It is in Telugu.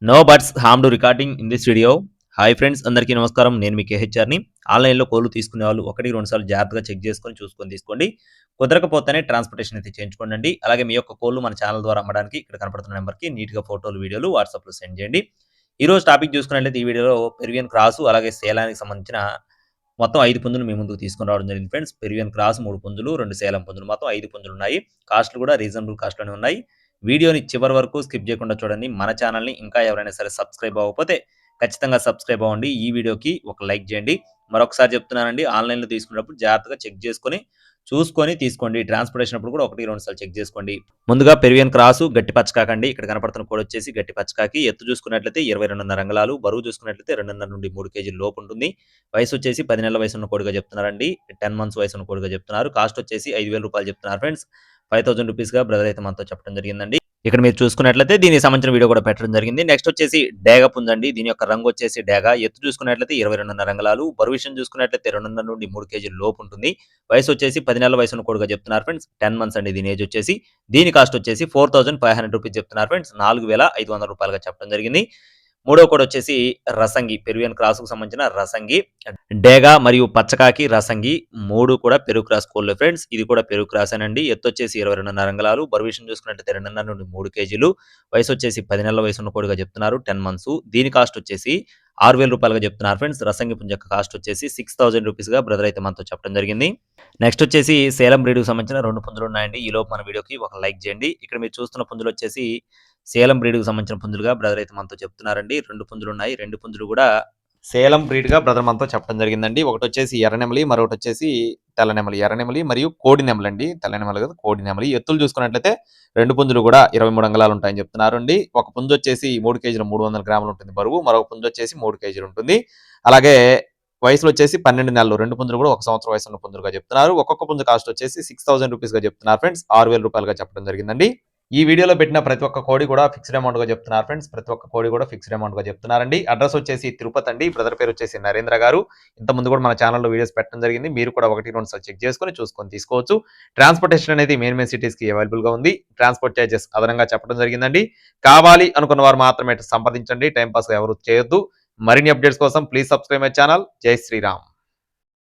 No birds harm to recording in this video. Hi friends, అందరికీ నమస్కారం. నేను మీ కేహెచ్ఆర్ని. ఆన్లైన్లో కోళ్ళు తీసుకునే వాళ్ళు ఒకటి రెండు సార్లు జాగ్రత్తగా చెక్ చేసుకొని చూసుకొని తీసుకోండి. కుదరకపోతేనే ట్రాన్స్పోర్టేషన్ అయితే చేయించుకోండి. అలాగే మీ యొక్క కోళ్ళు మన ఛానల్ ద్వారా అమ్మడానికి ఇక్కడ కనపడుతున్న నెంబర్కి నీట్గా ఫోటోలు వీడియోలు వాట్సాప్లో సెండ్ చేయండి. ఈ రోజు టాపిక్ చూసుకున్నట్లయితే ఈ వీడియోలో పెరువియన్ క్రాసు అలాగే సేలానికి సంబంధించిన మొత్తం 5 పుంజులు మీ ముందుకు తీసుకొని రావడం జరిగింది ఫ్రెండ్స్. పెరువియన్ క్రాస్ 3 పుంజులు, 2 సేలం పుంజులు, మొత్తం 5 పుంజులు ఉన్నాయి. కాస్ట్లు కూడా రీజనబుల్ కాస్ట్‌లోనే ఉన్నాయి. వీడియోని చివరి వరకు స్కిప్ చేయకుండా చూడండి. మన ఛానల్‌ని ఇంకా ఎవరైనా సరే సబ్స్క్రైబ్ అవ్వకపోతే ఖచ్చితంగా సబ్స్క్రైబ్ అవ్వండి. ఈ వీడియోకి ఒక లైక్ చేయండి. మరొకసారి చెప్తున్నానండి, ఆన్‌లైన్‌లో తీసుకునేటప్పుడు జాగ్రత్తగా చెక్ చేసుకొని, చూసుకొని తీసుకోండి. ట్రాన్స్‌పోర్టేషన్ అప్పుడు కూడా 1, 2 సార్లు చెక్ చేసుకోండి. ముందుగా పెరువియన్ క్రాసు గట్టి పచ్చకాకండి. ఇక్కడ కనపడుతున్న కోడి వచ్చేసి గట్టి పచ్చకాకి. ఎత్తు చూసుకున్నట్లయితే 22.5 అంగుళాలు, బరువు చూసుకున్నట్లయితే 2.5 నుండి 3 కేజీల లోపు ఉంటుంది. వయసు వచ్చేసి 10 నెలల వయసున్న కోడిగా చెప్తున్నారండి. 10 మంత్స్ వయసున్న కోడిగా చెప్తున్నారు. కాస్ట్ వచ్చేసి ₹5,000 చెప్తున్నారు ఫ్రెండ్స్. ₹5,000గా బ్రదర్ అయితే మనతో చెప్పడం జరిగిందండి. ఇక్కడ మీరు చూసుకున్నట్లయితే దీనికి సంబంధించిన వీడియో కూడా పెట్టడం జరిగింది. నెక్స్ట్ వచ్చేసి డేగ పుంజండి. దీని యొక్క రంగు వచ్చేసి డేగ. ఎత్తు చూసుకున్నట్లయితే 22.5 అంగుళాలు, బరువు విషయం చూసుకున్నట్లయితే 2.5 నుండి 3 కేజీల లోపు ఉంటుంది. వయసు వచ్చేసి 10 నెలల వయసున్న కోడిగా చెప్తున్నారు ఫ్రెండ్స్. 10 మంత్స్ అండి దీని ఏజ్ వచ్చేసి. దీని కాస్ట్ వచ్చేసి ₹4,500 చెప్తున్నారు ఫ్రెండ్స్. ₹4,500గా చెప్పడం జరిగింది. మూడో కోడి వచ్చేసి రసంగి, పెరువియన్ క్రాస్‌కు సంబంధించిన రసంగి. డేగ మరియు పచ్చకాకి, రసంగి 3 కూడా పెరుగు క్రాస్ కోళ్లే ఫ్రెండ్స్. ఇది కూడా పెరుగు క్రాసేనండి. ఎత్తొచ్చేసి 22.5 అంగుళాలు, బరువు విషయం చూసుకున్నట్లయితే 2.5 నుండి 3 కేజీలు. వయసు వచ్చేసి 10 నెలల వయసున్న కోడిగా చెప్తున్నారు. 10 మంత్స్. దీని కాస్ట్ వచ్చేసి ₹6,000గా చెప్తున్నారు ఫ్రెండ్స్. రసంగి పుంజ యొక్క కాస్ట్ వచ్చేసి ₹6,000గా బ్రదర్ అయితే మనతో చెప్పడం జరిగింది. నెక్స్ట్ వచ్చేసి సేలం బ్రీడ్‌కి సంబంధించిన 2 పుంజులు ఉన్నాయండి. ఈలోపు మన వీడియోకి ఒక లైక్ చేయండి. ఇక్కడ మీరు చూస్తున్న పుంజులు వచ్చేసి సేలం బ్రీడ్‌కి సంబంధించిన పుంజులుగా బ్రదర్ అయితే మనతో చెప్తున్నారండి. 2 పుంజులు ఉన్నాయి. 2 పుంజులు కూడా సేలం బ్రీడ్‌గా బ్రదర్ మనతో చెప్పడం జరిగిందండి. ఒకటొచ్చేసి ఎర్ర నెమలి, మరొకటొచ్చేసి తెల్ల నెమలి. ఎర్ర నెమలి మరియు కోడి నెమలండి. తెల్ల నెమలి కాదు, కోడి నెమలి. ఎత్తులు చూసుకున్నట్లయితే 2 పుంజులు కూడా 23 అంగుళాలు ఉంటాయని చెప్తున్నారండి. ఒక పుంజు వచ్చేసి 3 కేజీల 300 గ్రాములు ఉంటుంది బరువు. మరొక పుంజు వచ్చేసి 3 కేజీలు ఉంటుంది. అలాగే వయసులో వచ్చేసి 12 నెలలు. 2 పుంజులు కూడా 1 సంవత్సరం వయసున్న పుంజులుగా చెప్తున్నారు. ఒక్కొక్క పుంజు కాస్ట్ వచ్చేసి ₹6,000గా చెప్తున్నారు ఫ్రెండ్స్. ₹6,000గా చెప్పడం జరిగిందండి. ఈ వీడియోలో పెట్టిన ప్రతి ఒక్క కోడి కూడా ఫిక్స్డ్ అమౌంట్‌గా చెప్తున్నారు ఫ్రెండ్స్. ప్రతి ఒక్క కోడి కూడా ఫిక్స్డ్ అమౌంట్‌గా చెప్తున్నారండి. అడ్రస్ వచ్చేసి తిరుపతి అండి. బ్రదర్ పేరు వచ్చేసి నరేంద్ర గారు. ఇంతకుముందు కూడా మన ఛానెల్‌లో వీడియోస్ పెట్టడం జరిగింది. మీరు కూడా 1, 2 సార్లు చెక్ చేసుకొని చూసుకొని తీసుకోవచ్చు. ట్రాన్స్‌పోర్టేషన్ అనేది మెయిన్ సిటీస్‌కి అవైలబుల్‌గా ఉంది. ట్రాన్స్‌పోర్ట్ చార్జెస్ అదనంగా చెప్పడం జరిగిందండి. కావాలి అనుకున్న వారు మాత్రమే సంప్రదించండి. టైం పాస్‌గా ఎవరు చేయొద్దు. మరిన్ని అప్డేట్స్ కోసం ప్లీజ్ సబ్స్క్రైబ్ మై ఛానల్. జై శ్రీరామ్.